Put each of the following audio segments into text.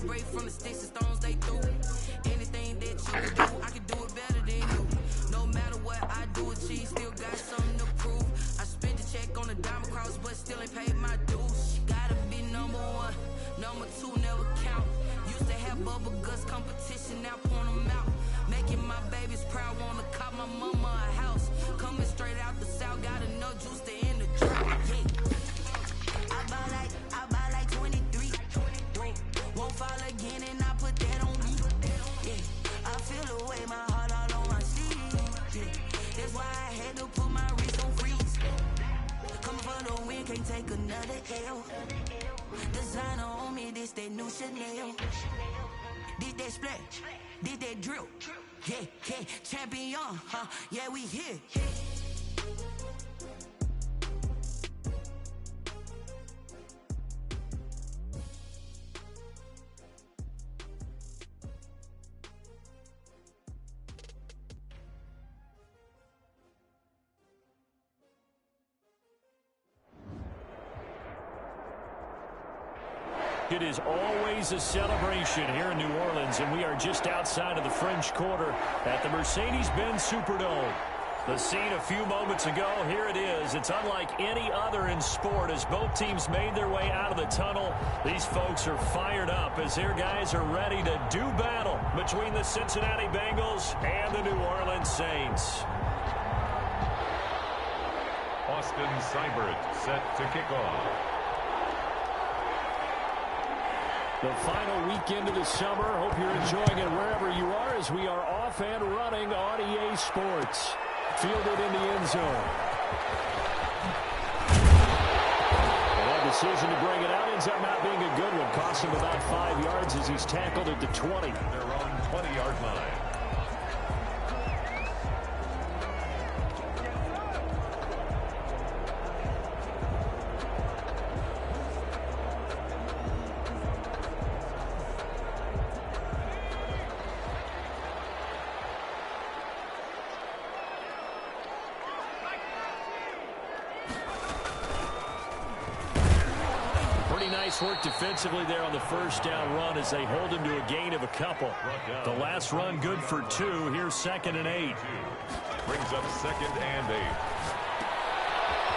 spray from the sticks and stones they threw. Anything that you do, I can do it better than you. No matter what I do, achieve, still got something to prove. I spent the check on the diamond cross, but still ain't paid my dues. Gotta be number one, number two never count. Used to have bubble guts competition, now point them out. Making my babies proud, wanna cop my mama a house. Coming straight out the south, got enough juice to end the drought. Yeah. I buy like 23. Won't fall again, and I put that on me. Yeah. I feel the way, my heart all on my sleeve. Yeah. That's why I had to put my wrist on freeze. Coming for the win, can't take another L. Designer on me, this that new Chanel. Did that splash, did that drill. Yeah, yeah, champion, huh? Yeah, we here. It is always a celebration here in New Orleans, and we are just outside of the French Quarter at the Mercedes-Benz Superdome. The scene a few moments ago, here it is. It's unlike any other in sport as both teams made their way out of the tunnel. These folks are fired up as their guys are ready to do battle between the Cincinnati Bengals and the New Orleans Saints. Austin Seibert set to kick off. The final weekend of the summer. Hope you're enjoying it wherever you are as we are off and running on EA Sports. Fielded in the end zone. And that decision to bring it out ends up not being a good one. Cost him about 5 yards as he's tackled at the 20. They're on 20-yard line. Nice work defensively there on the first down run as they hold him to a gain of a couple. The last run good for 2. Here's 2nd and 8. Brings up 2nd and 8.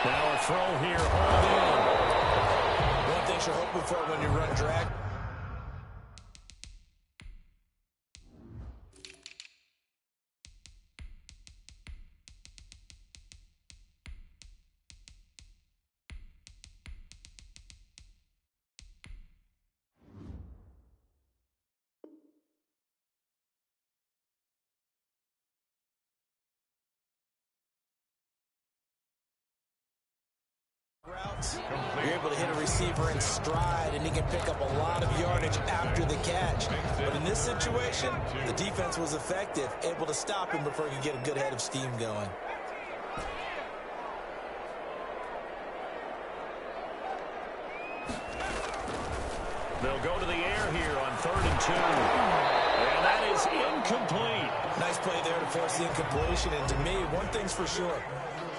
Now a throw here, hauled in. One thing you're hoping for when you run drag. You're able to hit a receiver in stride, and he can pick up a lot of yardage after the catch. But in this situation, the defense was effective, able to stop him before he could get a good head of steam going. They'll go to the air here on 3rd and 2. And that is incomplete. Nice play there to force the incompletion. And to me, one thing's for sure.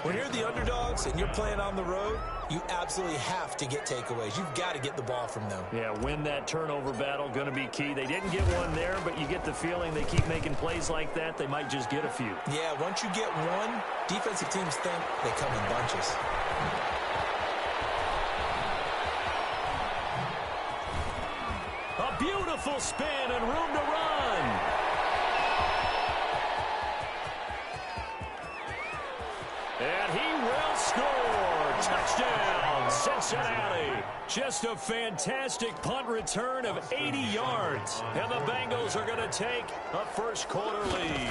When you're the underdogs and you're playing on the road, you absolutely have to get takeaways. You've got to get the ball from them. Yeah, win that turnover battle, going to be key. They didn't get one there, but you get the feeling they keep making plays like that, they might just get a few. Yeah, once you get one, defensive teams think they come in bunches. A beautiful spin and room to run. And he will score. Touchdown, Cincinnati. Just a fantastic punt return of 80 yards. And the Bengals are going to take a first-quarter lead.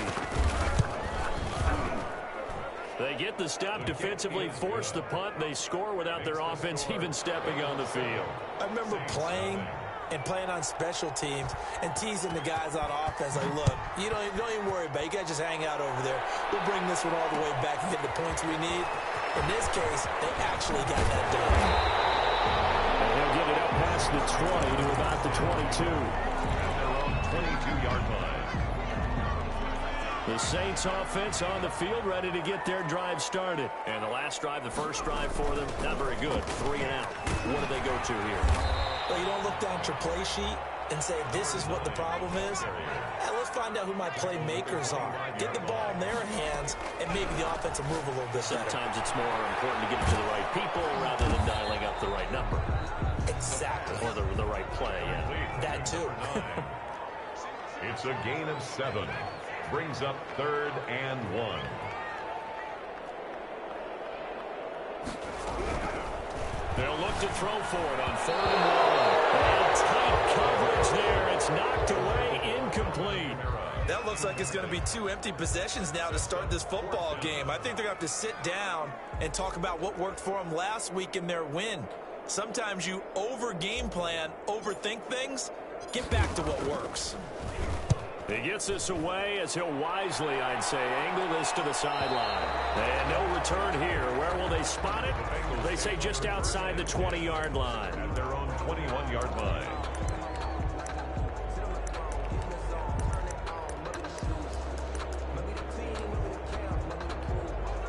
They get the stop defensively, force the punt. They score without their offense even stepping on the field. I remember playing on special teams and teasing the guys on offense like, look, you don't even worry about it. You guys just hang out over there. We'll bring this one all the way back and get the points we need. In this case, they actually got that done. And he'll get it up past the 20 to about the 22. And they're on 22-yard line. The Saints offense on the field, ready to get their drive started. And the last drive, the first drive for them, not very good. 3 and out. What do they go to here? Well, you don't look down at your play sheet. and say, this is what the problem is? Let's find out who my playmakers are. Get the ball in their hands and maybe the offense will move a little bit better. Sometimes it's more important to get it to the right people rather than dialing up the right number. Exactly. Or the right play, yeah. That too. It's a gain of 7. Brings up 3rd and 1. They'll look to throw for it on 3rd and 1. And tight coverage there. It's knocked away, incomplete. That looks like it's going to be 2 empty possessions now to start this football game. I think they're going to have to sit down and talk about what worked for them last week in their win. Sometimes you over-game plan, overthink things. Get back to what works. He gets this away as he'll wisely, I'd say, angle this to the sideline. And no return here. Where will they spot it? They say just outside the 20-yard line. At their own 21-yard line.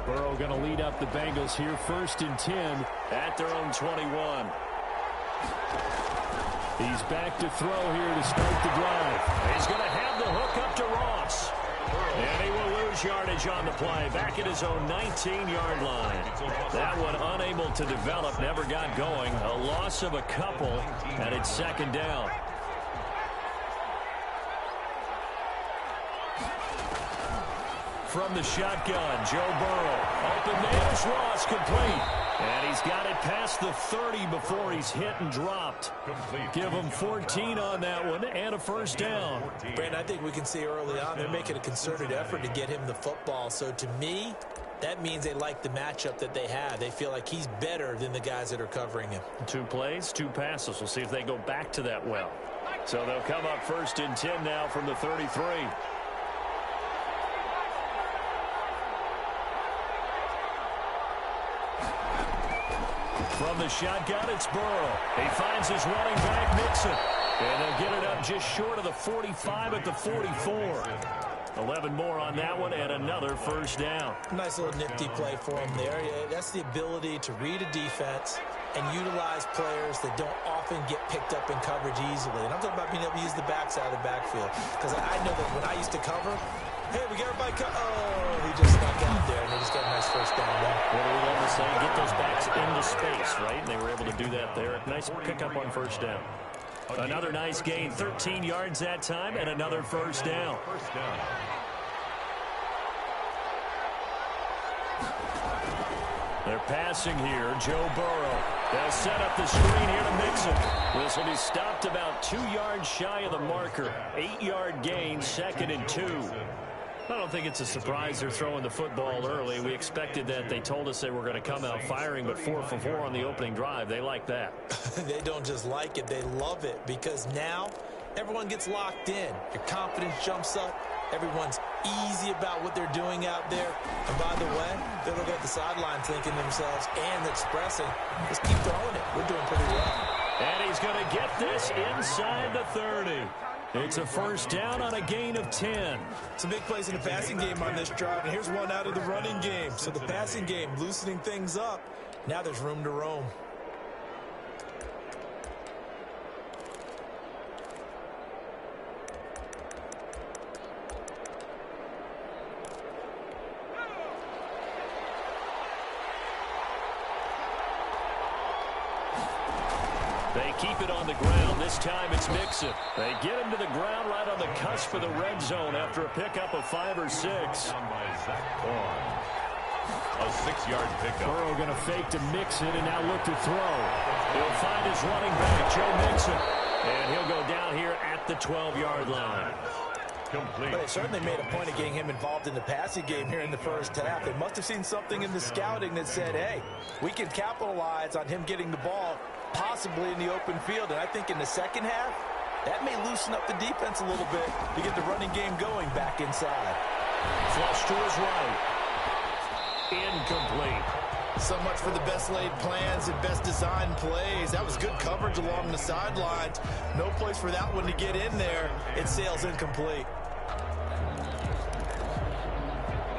Burrow going to lead up the Bengals here, 1st and 10 at their own 21. He's back to throw here to start the drive. He's going to have the hook up to Ross. And he will lose yardage on the play. Back at his own 19-yard line. That one unable to develop, never got going. A loss of a couple, and it's 2nd down. From the shotgun, Joe Burrow. Open there's Ross, complete. And he's got it past the 30 before he's hit and dropped. Give him 14 on that one and a 1st down. Brandon, I think we can see early on they're making a concerted effort to get him the football. So to me, that means they like the matchup that they have. They feel like he's better than the guys that are covering him. 2 plays, 2 passes. We'll see if they go back to that well. So they'll come up 1st and 10 now from the 33. From the shotgun, it's Burrow. He finds his running back, Mixon. And they'll get it up just short of the 45 at the 44. 11 more on that one and another 1st down. Nice little nifty play for him there. Yeah, that's the ability to read a defense and utilize players that don't often get picked up in coverage easily. And I'm talking about being able to use the backside of the backfield. Because I know that when I used to cover, hey, we got everybody oh, he just snuck out there, and they just got a nice 1st down there. What do we love to say? Get those backs into space, right? And they were able to do that there. Nice pickup on 1st down. Another nice gain, 13 yards that time, and another 1st down. They're passing here. Joe Burrow. They'll set up the screen here to Mixon. This will be stopped about 2 yards shy of the marker. 8-yard gain, 2nd and 2. I don't think it's a surprise they're throwing the football early. We expected that. They told us they were going to come out firing, but 4 for 4 on the opening drive. They like that. They don't just like it. They love it because now everyone gets locked in. Your confidence jumps up. Everyone's easy about what they're doing out there. And by the way, they're looking at the sideline thinking to themselves and expressing, just keep throwing it. We're doing pretty well. And he's going to get this inside the 30. It's a 1st down on a gain of 10. Some big plays in the passing game on this drive, and here's one out of the running game. So the passing game loosening things up. Now there's room to roam. They keep it on the ground. This time it's Mixon. They get him to the ground right on the cusp of the red zone after a pickup of 5 or 6. Down by Zach Corn. A 6-yard pickup. Burrow going to fake to Mixon and now look to throw. He'll find his running back, Joe Mixon. And he'll go down here at the 12-yard line. Complete. But they certainly made a point of getting him involved in the passing game here in the 1st half. They must have seen something in the scouting that said, hey, we can capitalize on him getting the ball possibly in the open field. And I think in the 2nd half, that may loosen up the defense a little bit to get the running game going back inside. Flush to his right. Incomplete. So much for the best laid plans and best designed plays. That was good coverage along the sidelines. No place for that one to get in there. It sails incomplete.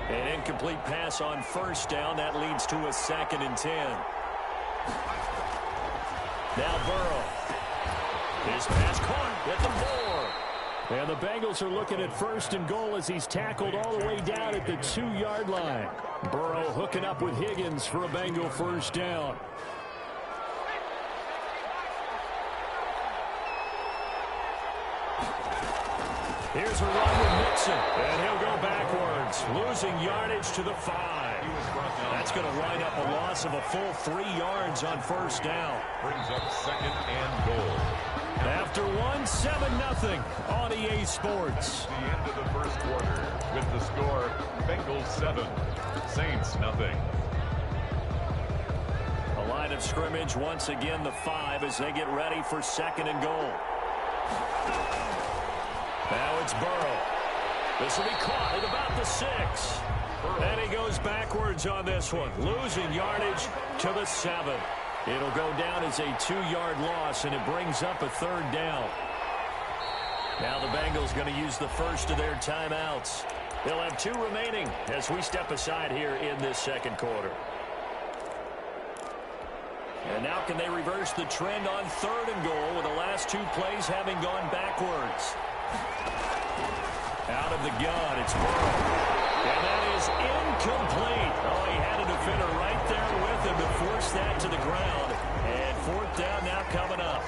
An incomplete pass on 1st down. That leads to a 2nd and 10. Now Burrow. His pass caught at the And the Bengals are looking at 1st and goal as he's tackled all the way down at the 2-yard line. Burrow hooking up with Higgins for a Bengal 1st down. Here's a run with Mixon, and he'll go backwards, losing yardage to the 5. That's going to wind up a loss of a full 3 yards on 1st down. Brings up 2nd and goal. After 7-0 on EA Sports. The end of the 1st quarter with the score Bengals 7, Saints nothing. A line of scrimmage once again the 5 as they get ready for 2nd and goal. Now it's Burrow. This will be caught at about the 6. And he goes backwards on this one, losing yardage to the 7. It'll go down as a 2-yard loss, and it brings up a 3rd down. Now the Bengals going to use the first of their timeouts. They'll have 2 remaining as we step aside here in this 2nd quarter. And now can they reverse the trend on 3rd and goal with the last 2 plays having gone backwards? Out of the gun, it's Burrow. And that is incomplete. Oh, he had a defender right there with him to force that to the ground. And 4th down now coming up.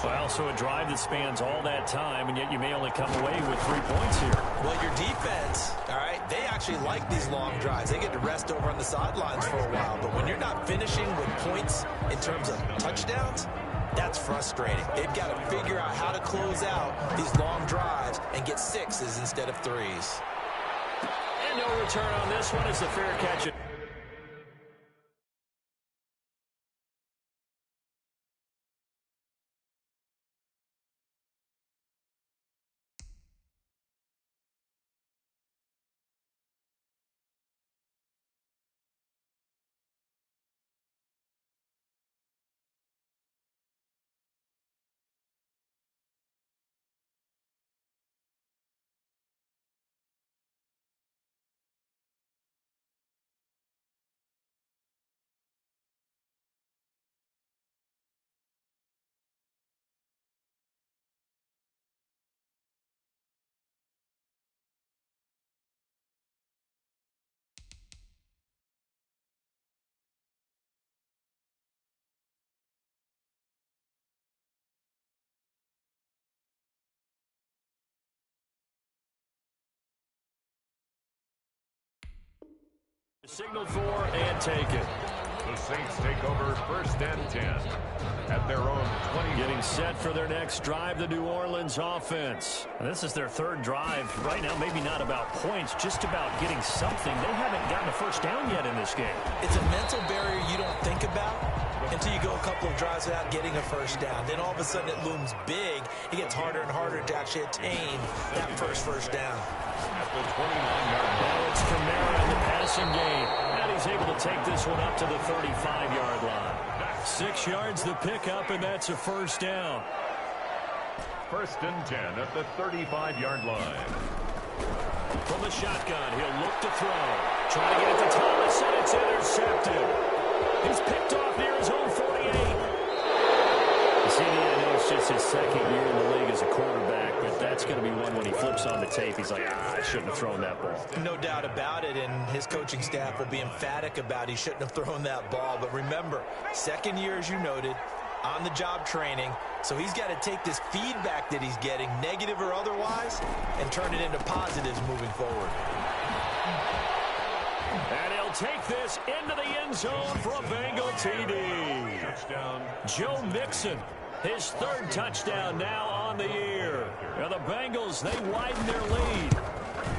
Well, so a drive that spans all that time, and yet you may only come away with 3 points here. Well, your defense, all right, they actually like these long drives. They get to rest over on the sidelines for a while. But when you're not finishing with points in terms of touchdowns, that's frustrating. They've got to figure out how to close out these long drives and get 6s instead of 3s. And no return on this one as the fair catch. Signal for and take it. The Saints take over 1st and 10 at their own 20. Getting set for their next drive, the New Orleans offense. And this is their 3rd drive. Right now, maybe not about points, just about getting something. They haven't gotten a 1st down yet in this game. It's a mental barrier you don't think about until you go a couple of drives without getting a 1st down. Then all of a sudden it looms big. It gets harder and harder to actually attain that first down. At the 29-yard line. Now it's Kamara in the passing game. And he's able to take this one up to the 35-yard line. 6 yards the pickup, and that's a 1st down. 1st and 10 at the 35-yard line. From the shotgun, he'll look to throw. Trying to get it to Thomas, and it's intercepted. He's picked off near his own 48. You see, I know it's just his 2nd year in the league as a quarterback, but that's going to be one when he flips on the tape. He's like, I shouldn't have thrown that ball. No doubt about it, and his coaching staff will be emphatic about he shouldn't have thrown that ball. But remember, 2nd year, as you noted, on-the-job training, so he's got to take this feedback that he's getting, negative or otherwise, and turn it into positives moving forward. And he'll take this into the end zone for a Bengal TD. Touchdown. Joe Mixon, his 3rd touchdown now on the year. Now the Bengals, they widen their lead.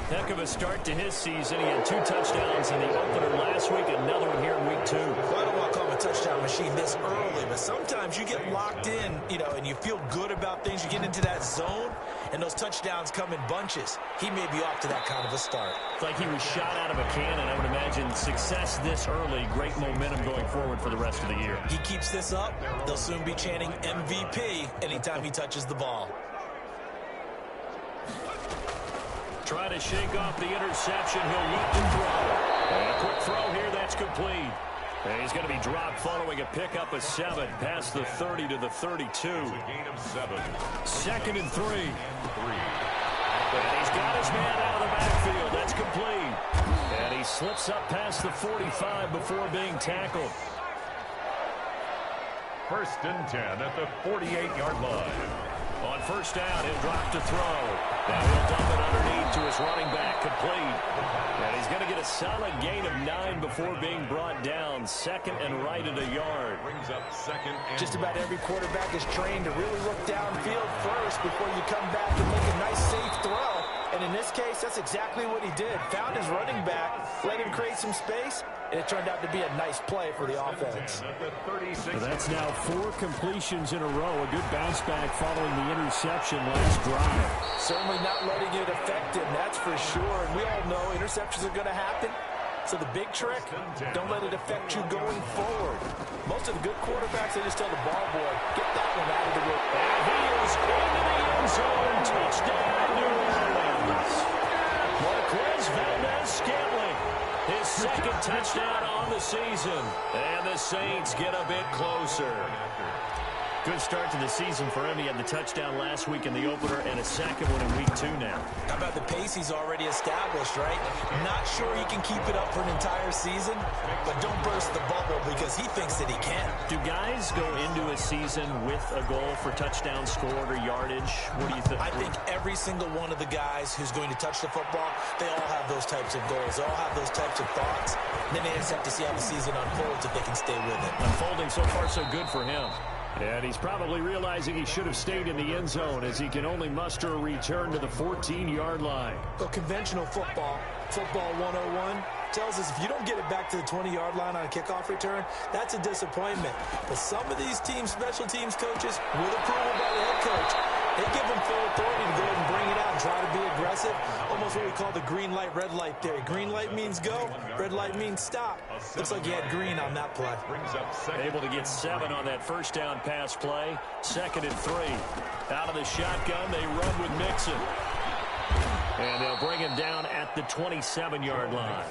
Heck of a start to his season. He had 2 touchdowns in the opener last week, another one here in week 2. Well, I don't want to call him a touchdown machine this early, but sometimes you get locked in, and you feel good about things. You get into that zone, and those touchdowns come in bunches. He may be off to that kind of a start. It's like he was shot out of a cannon. I would imagine success this early, great momentum going forward for the rest of the year. He keeps this up, they'll soon be chanting MVP anytime he touches the ball. Trying to shake off the interception. He'll look to throw. And a quick throw here. That's complete. And he's going to be dropped following a pickup of 7 past the 30 to the 32. It's a gain of 7. 2nd and 3. man out of the backfield. That's complete. And he slips up past the 45 before being tackled. 1st and 10 at the 48-yard line. On 1st down, he'll drop to throw. Now he'll dump it underneath to his running back, complete. And he's going to get a solid gain of 9 before being brought down. 2nd and right at a yard. Brings up 2nd and Just about every quarterback is trained to really look downfield first before you come back and make a nice, safe throw. And in this case, that's exactly what he did. Found his running back, let him create some space, and it turned out to be a nice play for the offense. So that's now 4 completions in a row. A good bounce back following the interception last drive. Certainly not letting it affect him, that's for sure. And we all know interceptions are going to happen. So the big trick, don't let it affect you going forward. Most of the good quarterbacks, they just tell the ball boy, get that one out of the way. And he is into the end zone. Touchdown, New Orleans. Marquez Valdez-Scantling, his 2nd touchdown on the season. And the Saints get a bit closer. Good start to the season for him. He had the touchdown last week in the opener and a 2nd one in week 2 now. How about the pace he's already established, right? Not sure he can keep it up for an entire season, but don't burst the bubble because he thinks that he can. Do guys go into a season with a goal for touchdown scored or yardage? What do you think? I think every single one of the guys who's going to touch the football, they all have those types of goals. They all have those types of thoughts. And then they just have to see how the season unfolds if they can stay with it. Unfolding so far so good for him. And he's probably realizing he should have stayed in the end zone as he can only muster a return to the 14-yard line. So conventional football 101, tells us if you don't get it back to the 20-yard line on a kickoff return, that's a disappointment. But some of these special teams coaches, with approval by the head coach, they give them full authority to go ahead and bring it out and try to be aggressive. Almost what we call the green light, red light theory. Green light means go, red light means stop. Looks like he had green on that play. Able to get 7 on that 1st down pass play. 2nd and 3. Out of the shotgun, they run with Mixon. And they'll bring him down at the 27-yard line.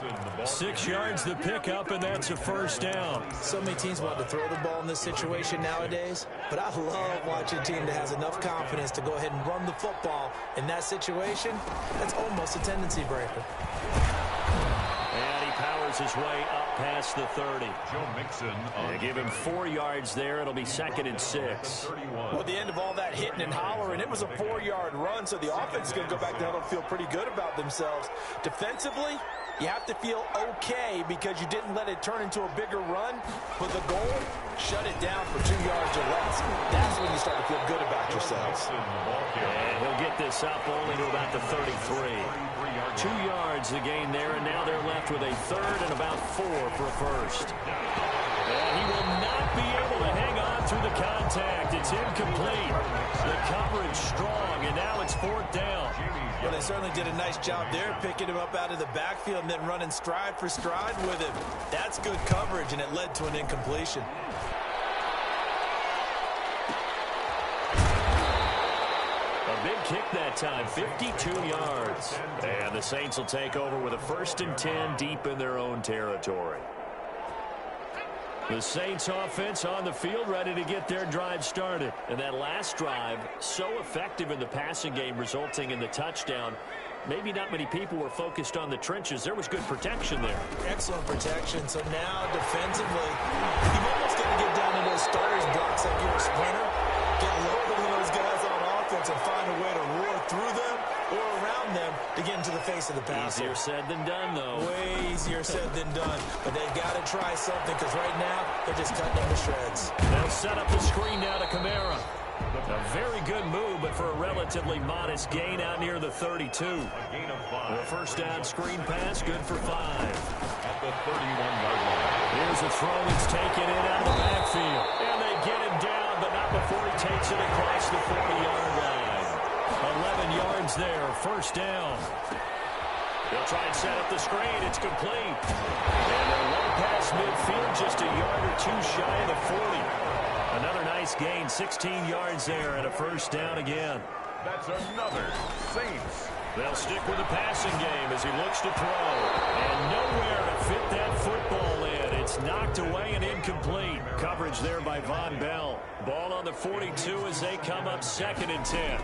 6 yards the pickup, and that's a 1st down. So many teams want to throw the ball in this situation nowadays, but I love watching a team that has enough confidence to go ahead and run the football. In that situation, that's almost a tendency breaker. And he powers his way up past the 30. Joe Mixon. They give him 4 yards there. It'll be 2nd and 6. Well, at the end of all that hitting and hollering, it was a 4-yard run, so the offense is going to go back down and feel pretty good about themselves. Defensively, you have to feel okay because you didn't let it turn into a bigger run, but the goal, shut it down for 2 yards or less. That's when you start to feel good about yourselves. And he'll get this up only to about the 33. 2 yards the gain there, and now they're left with a 3rd and about 4 for a 1st. And he will not be able to hang on through the contact. It's incomplete. The coverage strong, and now it's 4th down. Well, they certainly did a nice job there, picking him up out of the backfield and then running stride for stride with him. That's good coverage, and it led to an incompletion. A big kick that time, 52 yards. And the Saints will take over with a 1st and 10 deep in their own territory. The Saints offense on the field ready to get their drive started. And that last drive, so effective in the passing game, resulting in the touchdown. Maybe not many people were focused on the trenches. There was good protection there. Excellent protection. So now defensively, you've almost got to get down to those starters blocks like you're a sprinter. Get lower than those guys on offense and find a way to roar through them or around them to get into the face of the passer. Easier said than done, though. Way easier said than done. But they've got to try something because right now they're just cutting them to shreds. They'll set up the screen now to Kamara. A very good move, but for a relatively modest gain out near the 32. The 1st down screen pass, good for 5. At the 31-yard line. Here's a throw that's taken in out of the backfield. And they get him down, but not before he takes it across the 40-yard line. 11 yards there, 1st down. They'll try and set up the screen. It's complete. And they'll run past midfield just a yard or 2 shy of the 40. Another nice gain, 16 yards there, and a 1st down again. That's another Saints. They'll stick with the passing game as he looks to throw. And nowhere to fit that football in. It's knocked away and incomplete. Coverage there by Von Bell. Ball on the 42 as they come up 2nd and 10.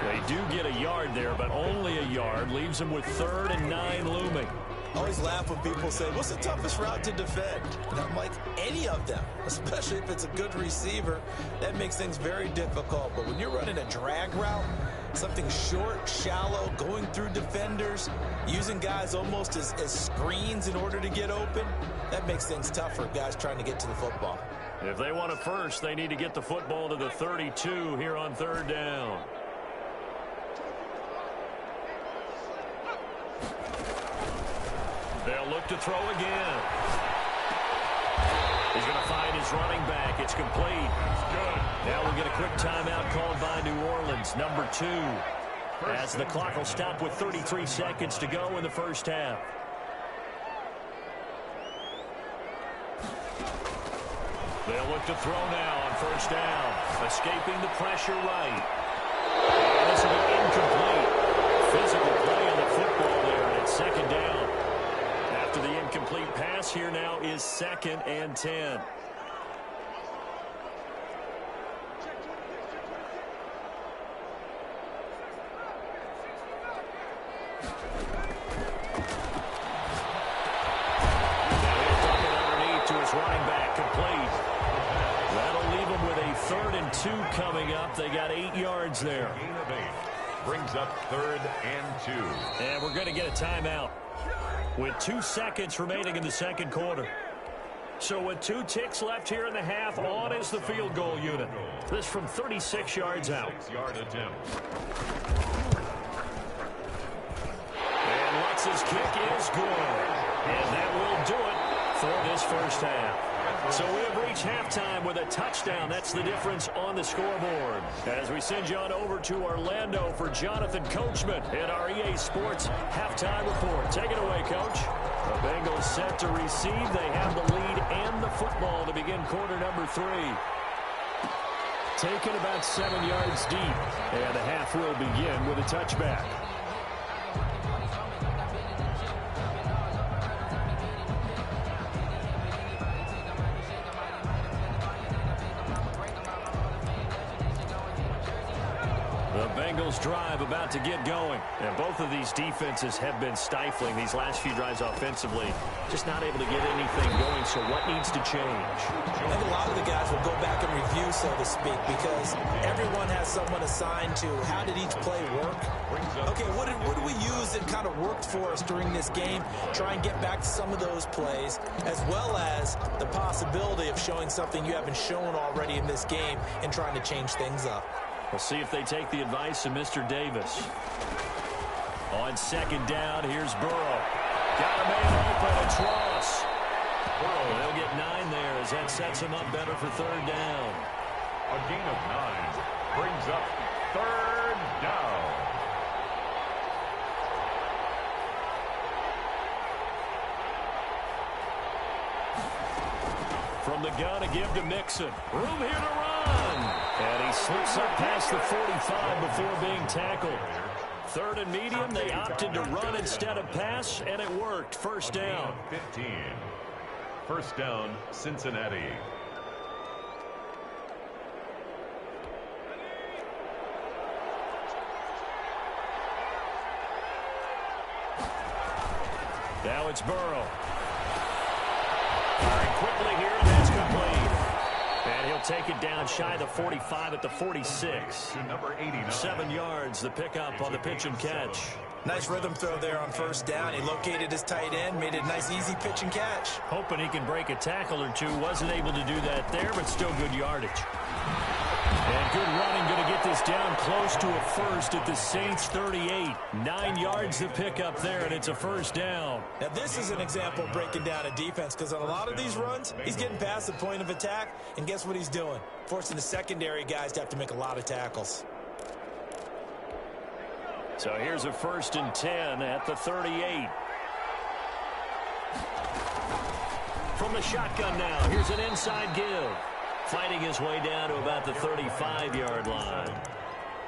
They do get a yard there, but only a yard. Leaves them with 3rd and 9 looming. I always laugh when people say, what's the toughest route to defend? And I'm like, any of them, especially if it's a good receiver. That makes things very difficult. But when you're running a drag route, something short, shallow, going through defenders, using guys almost as screens in order to get open, that makes things tough for guys trying to get to the football. If they want it first, they need to get the football to the 32 here on 3rd down. They'll look to throw again. He's going to find his running back. It's complete. Now we'll get a quick timeout called by New Orleans, number 2, as the clock will stop with 33 seconds to go in the first half. They'll look to throw now on 1st down. Escaping the pressure right. And this will be incomplete. Physical play on the football there, and it's 2nd down. After the incomplete pass, here now is 2nd and 10. Underneath to his running back, complete. That'll leave him with a 3rd and 2 coming up. They got 8 yards there. Gain of 8 brings up 3rd and 2. And we're going to get a timeout with 2 seconds remaining in the 2nd quarter. So with 2 ticks left here in the half, on is the field goal unit. This from 36 yards out. 6-yard attempt. And Lutz's kick is good. And that will do it for this first half. So we have reached halftime with a touchdown. That's the difference on the scoreboard. As we send you on over to Orlando for Jonathan Coachman in our EA Sports halftime report. Take it away, Coach. The Bengals set to receive. They have the lead and the football to begin quarter number 3. Taken about 7 yards deep. And the half will begin with a touchback. Bengals drive about to get going. And both of these defenses have been stifling these last few drives offensively. Just not able to get anything going, so what needs to change? I think a lot of the guys will go back and review, so to speak, because everyone has someone assigned to how did each play work. Okay, what did we use that kind of worked for us during this game? Try and get back to some of those plays, as well as the possibility of showing something you haven't shown already in this game and trying to change things up. We'll see if they take the advice of Mr. Davis. On 2nd down, here's Burrow. Got a man open, it's Ross. Burrow, they'll get 9 there as that sets him up better for 3rd down. A gain of 9 brings up 3rd down. From the gun, a give to Mixon. Room here to run. And he slips up past the 45 before being tackled. 3rd and medium, they opted to run instead of pass, and it worked. 1st down. 15. 1st down, Cincinnati. Now it's Burrow. Firing quickly here, and that's complete. And he'll take it down shy of the 45 at the 46. To number 89. 7 yards, the pickup on the pitch and catch. Nice rhythm throw there on 1st down. He located his tight end, made it a nice, easy pitch and catch. Hoping he can break a tackle or two. Wasn't able to do that there, but still good yardage. And good running, going to get this down close to a first at the Saints 38. 9 yards to pick up there, and it's a 1st down. Now, this is an example of breaking down a defense, because on a lot of these runs, he's getting past the point of attack, and guess what he's doing? Forcing the secondary guys to have to make a lot of tackles. So here's a 1st and 10 at the 38. From the shotgun now, here's an inside give. Fighting his way down to about the 35-yard line.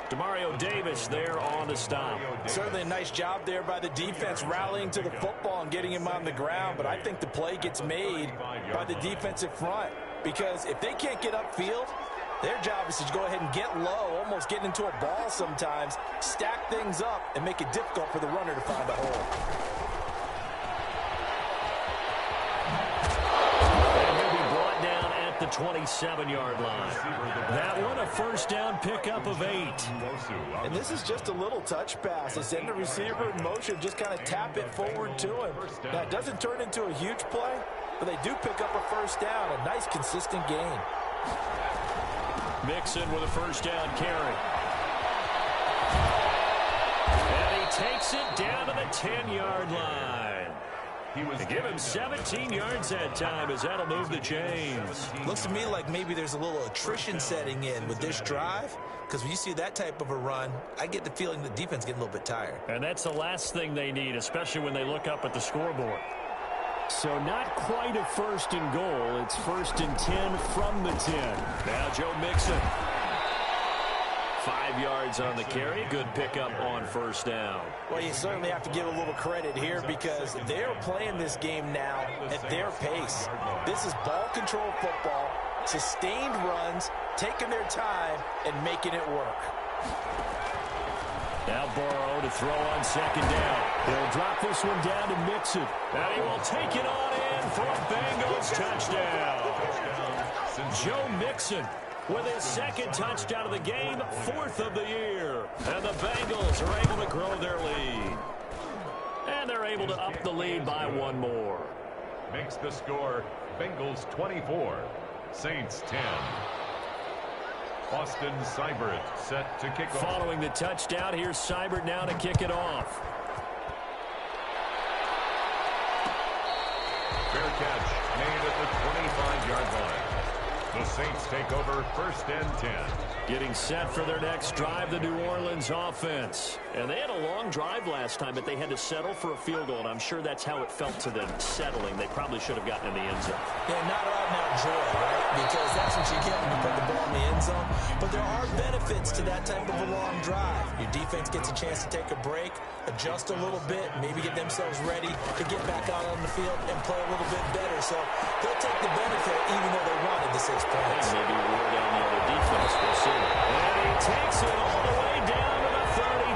Demario Davis there on the stop. Certainly a nice job there by the defense, rallying to the football and getting him on the ground. But I think the play gets made by the defensive front, because if they can't get upfield, Their job is to go ahead and get low, almost get into a ball sometimes, stack things up, and make it difficult for the runner to find a hole. And he'll be brought down at the 27-yard line. That one a first down pickup of 8. And this is just a little touch pass. They send the receiver in motion, just kind of tap it forward to him. Now, it doesn't turn into a huge play, but they do pick up a first down, a nice, consistent gain. Mixon with a first down carry. And he takes it down to the 10-yard line. They give him 17 yards that time as that'll move the chains. Looks to me like maybe there's a little attrition setting in with this drive, because when you see that type of a run, I get the feeling the defense getting a little bit tired. And that's the last thing they need, especially when they look up at the scoreboard. So not quite a first and goal. It's first and 10 from the 10. Now Joe Mixon. 5 yards on the carry. Good pickup on first down. Well, you certainly have to give a little credit here because they're playing this game now at their pace. This is ball control football, sustained runs, taking their time, and making it work. Now Burrow to throw on second down. He'll drop this one down to Mixon. And he will take it on in for a Bengals touchdown. Joe Mixon with his second touchdown of the game, 4th of the year. And the Bengals are able to grow their lead. And they're able to up the lead by 1 more. Makes the score Bengals 24, Saints 10. Austin Seibert set to kick off. Following the touchdown, here's Seibert now to kick it off. Fair catch made at the 25-yard line. The Saints take over first and 10. Getting set for their next drive, the New Orleans offense. And they had a long drive last time, but they had to settle for a field goal, and I'm sure that's how it felt to them, settling. They probably should have gotten in the end zone. Yeah, not out-and-out joy, right? Because that's what you get when you put the ball in the end zone. But there are benefits to that type of a long drive. Your defense gets a chance to take a break, adjust a little bit, maybe get themselves ready to get back out on the field and play a little bit better. So they'll take the benefit even though they wanted the 6 points. Maybe wear down the other defense. We'll see. And he takes it all the way down to the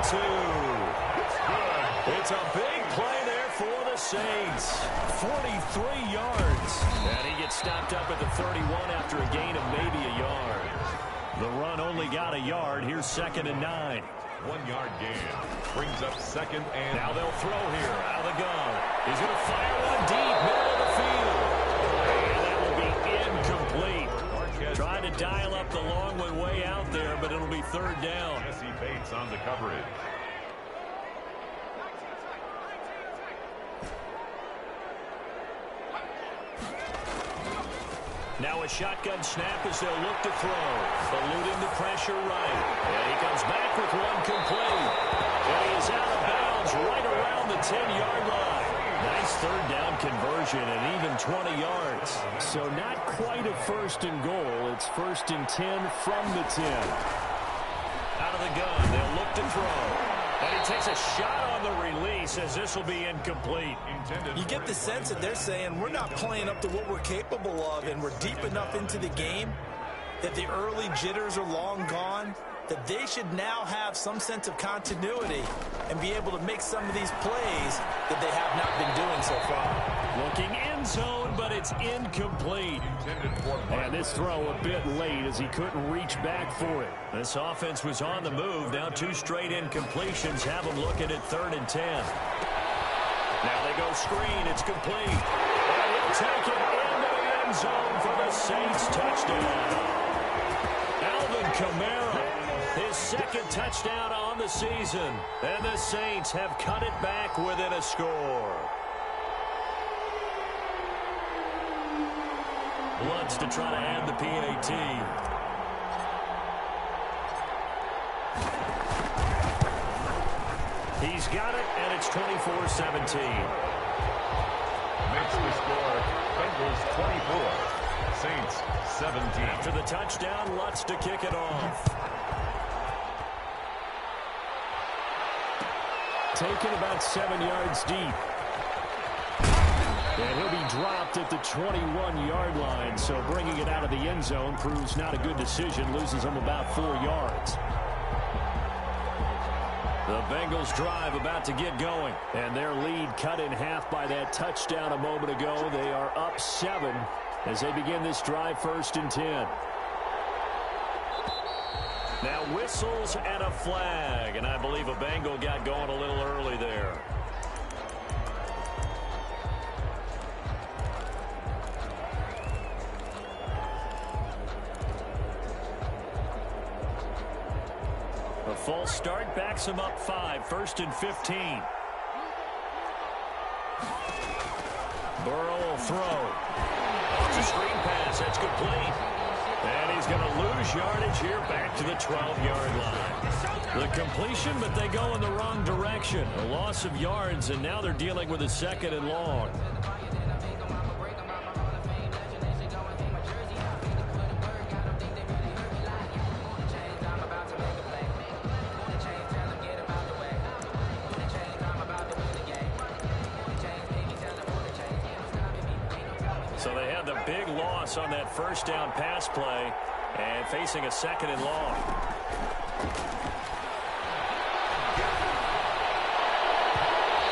32. It's a big play there for the Saints. 43 yards. And he gets stopped up at the 31 after a gain of maybe a yard. The run only got a yard. Here's 2nd and 9. 1-yard gain. Brings up 2nd and... Now they'll throw here out of the gun. He's going to fire one deep, middle of the field. And that will be incomplete. Trying to dial up the long one way out there, but it'll be 3rd down. Jesse Bates on the coverage. Now a shotgun snap as they'll look to throw. Eluding the pressure right. And he comes back with one complete. And he is out of bounds right around the 10-yard line. Nice 3rd down conversion and even 20 yards. So not quite a first and goal. It's first and 10 from the 10. Out of the gun, they'll look to throw. And he takes a shot on the release as this will be incomplete. You get the sense that they're saying we're not playing up to what we're capable of and we're deep enough into the game that the early jitters are long gone, that they should now have some sense of continuity and be able to make some of these plays that they have not been doing so far. Looking end zone, but it's incomplete. And this throw a bit late as he couldn't reach back for it. This offense was on the move. Now 2 straight incompletions have them looking at 3rd and 10. Now they go screen. It's complete. And he'll take it into the end zone for the Saints touchdown. Alvin Kamara, his 2nd touchdown on the season. And the Saints have cut it back within a score. Lutz to try to add the PAT. He's got it, and it's 24-17. Makes the score Bengals 24, Saints 17. After the touchdown, Lutz to kick it off. Taken about 7 yards deep. And he'll be dropped at the 21-yard line, so bringing it out of the end zone proves not a good decision, loses him about 4 yards. The Bengals drive about to get going, and their lead cut in half by that touchdown a moment ago. They are up 7 as they begin this drive, 1st and 10. Now whistles and a flag, and I believe a Bengal got going a little early there. A false start backs him up 5, 1st and 15. Burrow will throw. It's a screen pass. That's complete. And he's going to lose yardage here back to the 12-yard line. The completion, but they go in the wrong direction. A loss of yards, and now they're dealing with a 2nd and long. So they had the big loss on that 1st down pass play and facing a 2nd and long.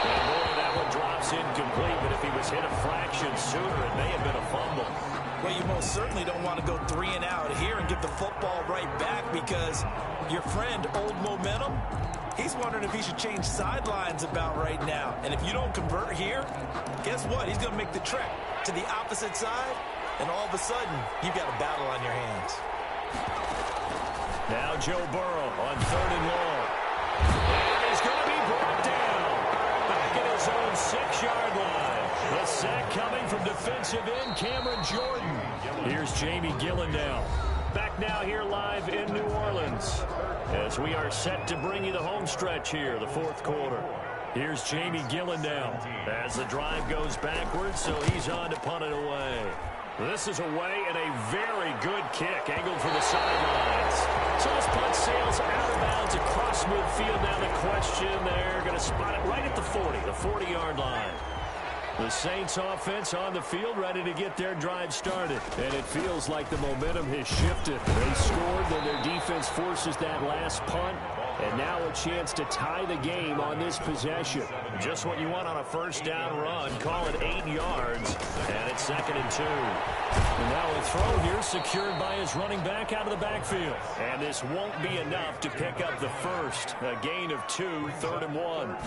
And boy, that one drops incomplete, but if he was hit a fraction sooner, it may have been a fumble. Well, you most certainly don't want to go 3 and out here and give the football right back, because your friend, Old Momentum, he's wondering if he should change sidelines about right now. And if you don't convert here, guess what? He's going to make the trek to the opposite side, and all of a sudden, you've got a battle on your hands. Now Joe Burrow on 3rd and long. And he's going to be brought down back at his own 6-yard line. The sack coming from defensive end Cameron Jordan. Here's Jamie Gillendow. Back now here live in New Orleans as we are set to bring you the home stretch here, the 4th quarter. Here's Jamie Gillendow as the drive goes backwards, so he's on to punt it away. This is away and a very good kick, angled for the sidelines. So this punt sails out of bounds across midfield. Now the question, they're going to spot it right at the 40-yard line. The Saints offense on the field, ready to get their drive started. And it feels like the momentum has shifted. They scored, then their defense forces that last punt. And now a chance to tie the game on this possession. Just what you want on a 1st down run. Call it 8 yards. And it's 2nd and 2. And now a throw here secured by his running back out of the backfield. And this won't be enough to pick up the first. A gain of 2, 3rd and 1.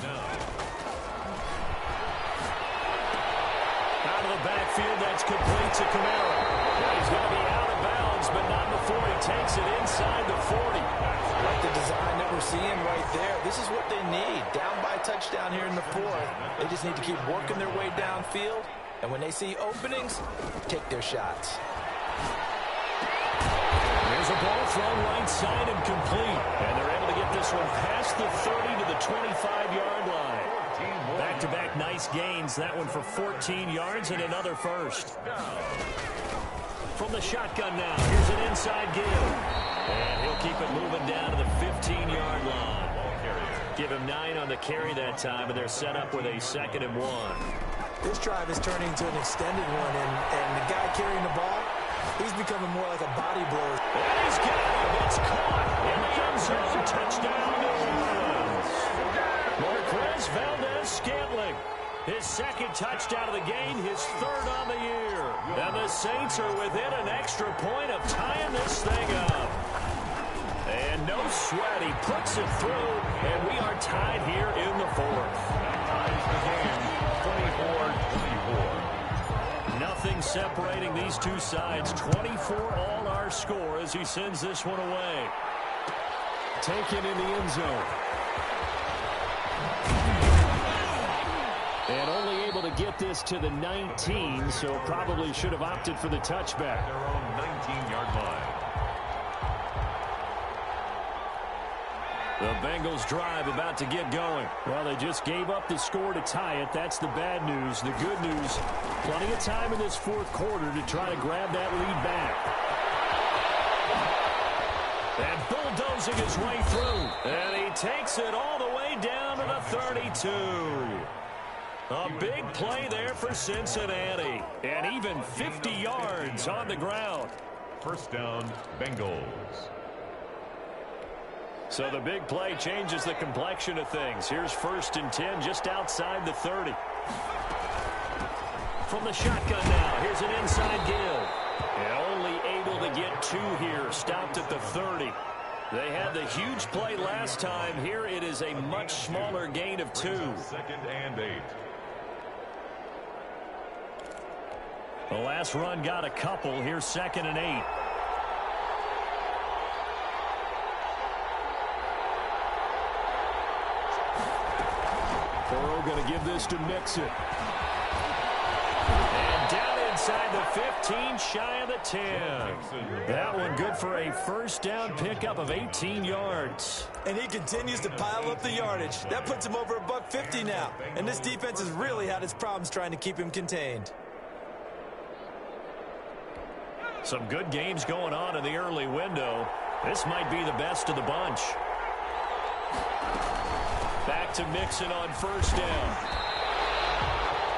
Out of the backfield, that's complete to Kamara. Now he's going to be out of bounds, but not before he takes it inside the 40. Like the design that we're seeing right there, this is what they need. Down by a touchdown here in the 4th. They just need to keep working their way downfield. And when they see openings, take their shots. There's a ball thrown right side and complete. And they're able to get this one past the 30 to the 25-yard line. Back-to-back nice gains. That one for 14 yards and another first. From the shotgun now, here's an inside give. And he'll keep it moving down to the 15-yard line. Give him 9 on the carry that time, and they're set up with a 2nd and 1. This drive is turning into an extended one, and the guy carrying the ball, he's becoming more like a body blow. And he's got it. It's caught in the end zone. Touchdown, New Orleans. Marquez Valdez-Scantling. His 2nd touchdown of the game, his 3rd on the year. And the Saints are within an extra point of tying this thing up. And no sweat, he puts it through, and we are tied here in the 4th. Ties the game, 24-24. Nothing separating these two sides. 24 all our score as he sends this one away. Taken in the end zone. And only able to get this to the 19, so probably should have opted for the touchback. Their own 19-yard line. The Bengals drive about to get going. Well, they just gave up the score to tie it. That's the bad news. The good news, plenty of time in this 4th quarter to try to grab that lead back. And bulldozing his way through. And he takes it all the way down to the 32. A big play there for Cincinnati. And even 50 yards on the ground. First down, Bengals. So the big play changes the complexion of things. Here's 1st and 10 just outside the 30. From the shotgun now, here's an inside give. And only able to get 2 here, stopped at the 30. They had the huge play last time. Here it is a much smaller gain of 2. 2nd and 8. The last run got a couple. Here's 2nd and 8. Burrow going to give this to Mixon. And down inside the 15, shy of the 10. That one good for a first down pickup of 18 yards. And he continues to pile up the yardage. That puts him over $150 now. And this defense has really had its problems trying to keep him contained. Some good games going on in the early window. This might be the best of the bunch. Back to Mixon on first down.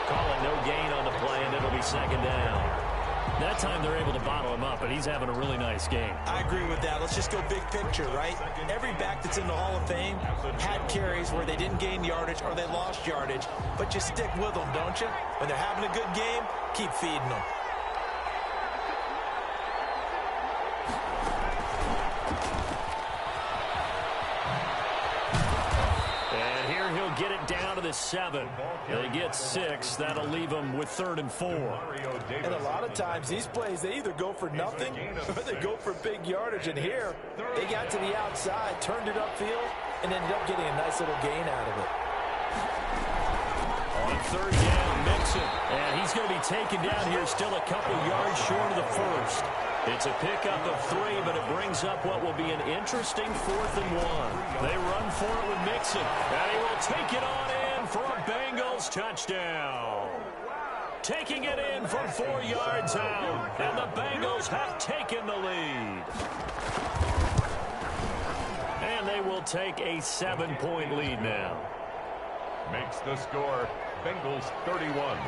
Call it no gain on the play, and it'll be 2nd down. That time they're able to bottle him up, but he's having a really nice game. I agree with that. Let's just go big picture, right? Every back that's in the Hall of Fame had carries where they didn't gain yardage or they lost yardage, but you stick with them, don't you? When they're having a good game, keep feeding them. Get it down to the 7. They get 6. That'll leave them with 3rd and 4. And a lot of times these plays, they either go for nothing or they go for big yardage. And here, they got to the outside, turned it upfield, and ended up getting a nice little gain out of it. On 3rd down, Mixon. And he's going to be taken down here still a couple yards short of the 1st. It's a pickup of 3, but it brings up what will be an interesting 4th and 1. They run for it with Mixon, and he will take it on in for a Bengals touchdown. Taking it in from 4 yards out, and the Bengals have taken the lead. And they will take a 7-point lead now. Makes the score Bengals 31,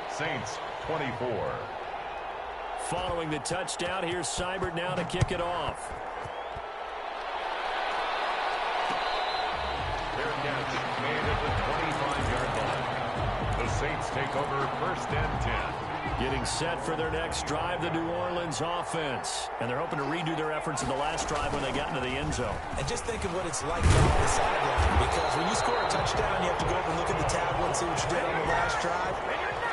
Saints 24. Following the touchdown, here's Seibert now to kick it off. Fair catch made at the 25-yard line. The Saints take over 1st and 10. Getting set for their next drive, the New Orleans offense. And they're hoping to redo their efforts in the last drive when they got into the end zone. And just think of what it's like down the sideline. Because when you score a touchdown, you have to go over and look at the tablet and see what you did on the last drive.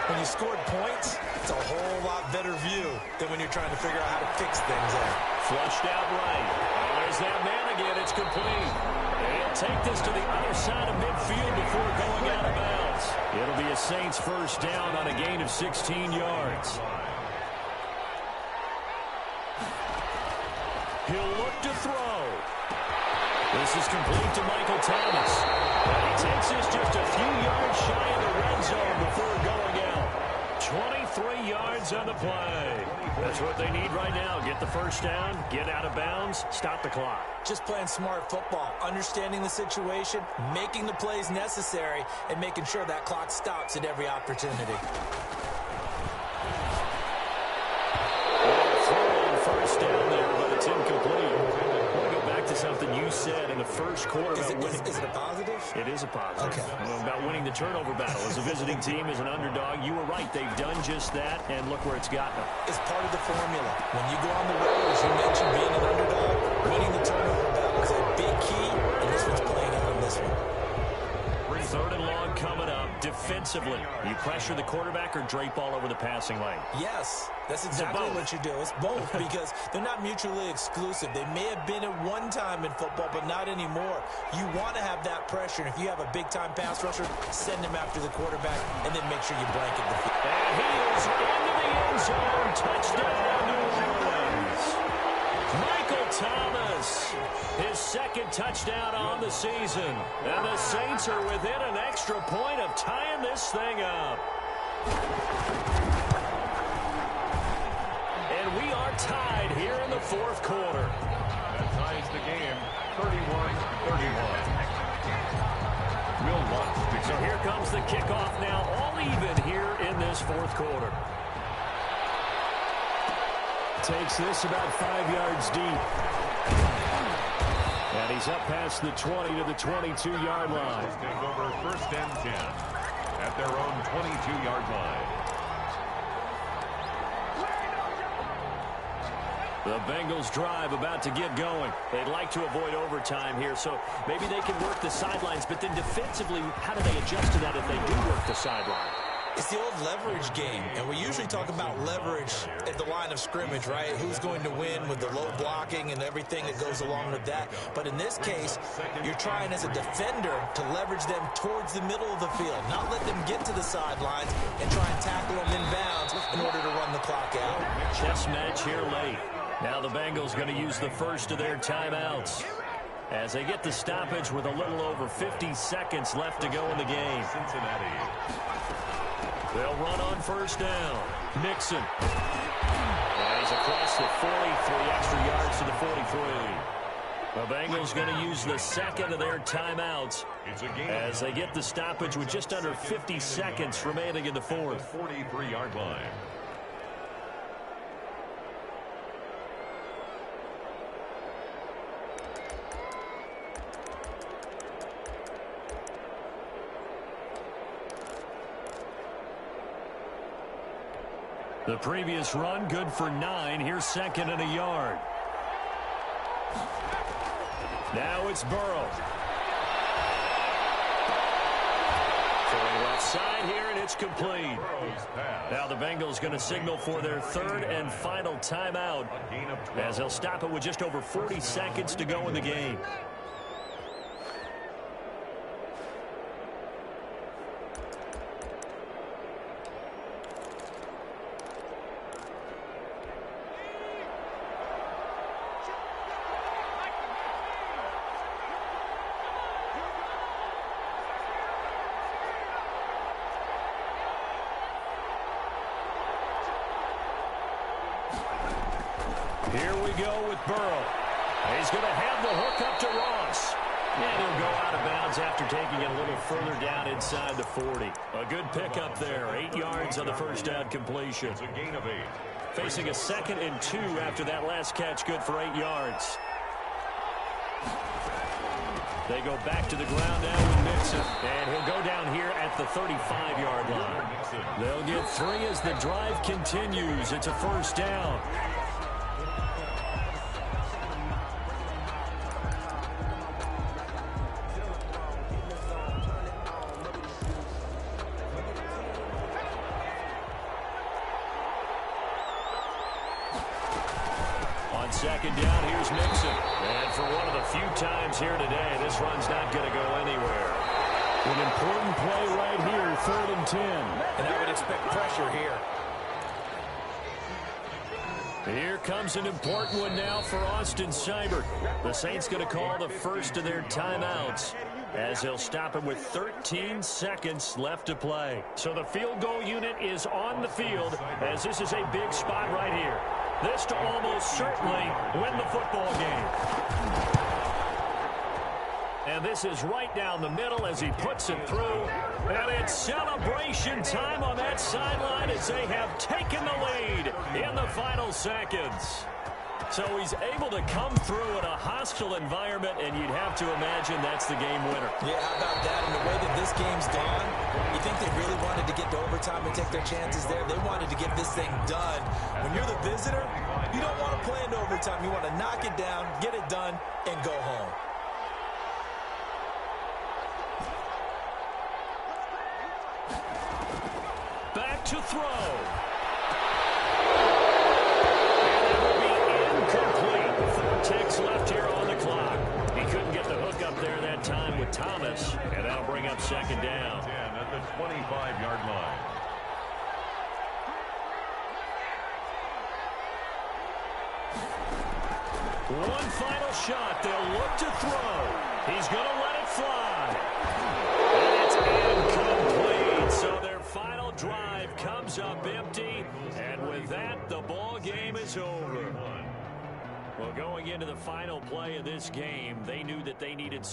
When you scored points, it's a whole lot better view than when you're trying to figure out how to fix things out. Flushed out right. And there's that man again. It's complete. And he'll take this to the other side of midfield before going out of bounds. It'll be a Saints first down on a gain of 16 yards. He'll look to throw. This is complete to Michael Thomas. And he takes this just a few yards shy of the red zone before going out. 23 yards on the play. That's what they need right now. Get the first down, get out of bounds, stop the clock. Just playing smart football, understanding the situation, making the plays necessary, and making sure that clock stops at every opportunity. First down there, but it's incomplete. I want to go back to something you said in the first quarter. Is it a positive? It is a positive. Okay. About winning the turnover battle. As a visiting team, as an underdog, you were right. They've done just that, and look where it's gotten them. It's part of the formula. When you go on the road, as you mentioned, being an underdog, winning the turnover battle is a big key, and this one's playing out on this one. 3rd and long coming up. Defensively, you pressure the quarterback or drape all over the passing lane? Yes, that's exactly what you do. It's both because they're not mutually exclusive. They may have been at one time in football, but not anymore. You want to have that pressure, and if you have a big-time pass rusher, send him after the quarterback, and then make sure you blanket the field. And he is into the end zone. Touchdown, New Orleans. Michael Thomas, his 2nd touchdown on the season. And the Saints are within an extra point of tying this thing up. And we are tied here in the 4th quarter. That ties the game 31-31. Will Lutz. So here comes the kickoff now, all even here in this fourth quarter. Takes this about 5 yards deep. And he's up past the 20 to the 22-yard line. Take over first and 10 at their own 22-yard line. The Bengals drive about to get going. They'd like to avoid overtime here, so maybe they can work the sidelines. But then defensively, how do they adjust to that if they do work the sideline? It's the old leverage game, and we usually talk about leverage at the line of scrimmage, right? Who's going to win with the low blocking and everything that goes along with that. But in this case, you're trying as a defender to leverage them towards the middle of the field, not let them get to the sidelines and try and tackle them inbounds in order to run the clock out. Chess match here late. Now the Bengals going to use the first of their timeouts as they get the stoppage with a little over 50 seconds left to go in the game. Cincinnati. They'll run on first down. Mixon. And he's across the 40, 3 extra yards to the 43. The Bengals going to use the second of their timeouts as they get the stoppage with just under 50 seconds remaining in the fourth. 43-yard line. The previous run, good for 9. Here's second and a yard. Now it's Burrow. Throwing left side here, and it's complete. Now the Bengals going to signal for their third and final timeout as they'll stop it with just over 40 seconds to go in the game. Here we go with Burrow. He's going to have the hook up to Ross. And he'll go out of bounds after taking it a little further down inside the 40. A good pickup there. 8 yards on the first down completion. It's a gain of 8. Facing a 2nd and 2 after that last catch, good for 8 yards. They go back to the ground now with Mixon. And he'll go down here at the 35-yard line. They'll get 3 as the drive continues. It's a first down. Second down, here's Mixon. And for one of the few times here today, this run's not going to go anywhere. An important play right here, 3rd and 10. And I would expect pressure here. Here comes an important one now for Austin Seibert. The Saints going to call the first of their timeouts as they'll stop him with 13 seconds left to play. So the field goal unit is on the field as this is a big spot right here. This to almost certainly win the football game. And this is right down the middle as he puts it through. And it's celebration time on that sideline as they have taken the lead in the final seconds. So he's able to come through in a hostile environment, and you'd have to imagine that's the game winner. Yeah, how about that? And the way that this game's gone, you think they really wanted to get to overtime and take their chances there? They wanted to get this thing done. When you're the visitor, you don't want to play into overtime. You want to knock it down, get it done, and go home. Back to throw. Ticks left here on the clock. He couldn't get the hook up there that time with Thomas, and that'll bring up second down. 10 at the 25-yard line. One final shot. They'll look to throw. He's going to let it fly. And it's incomplete. So their final drive comes up empty, and with that, the ball game is over. Well, going into the final play of this game, they knew that they needed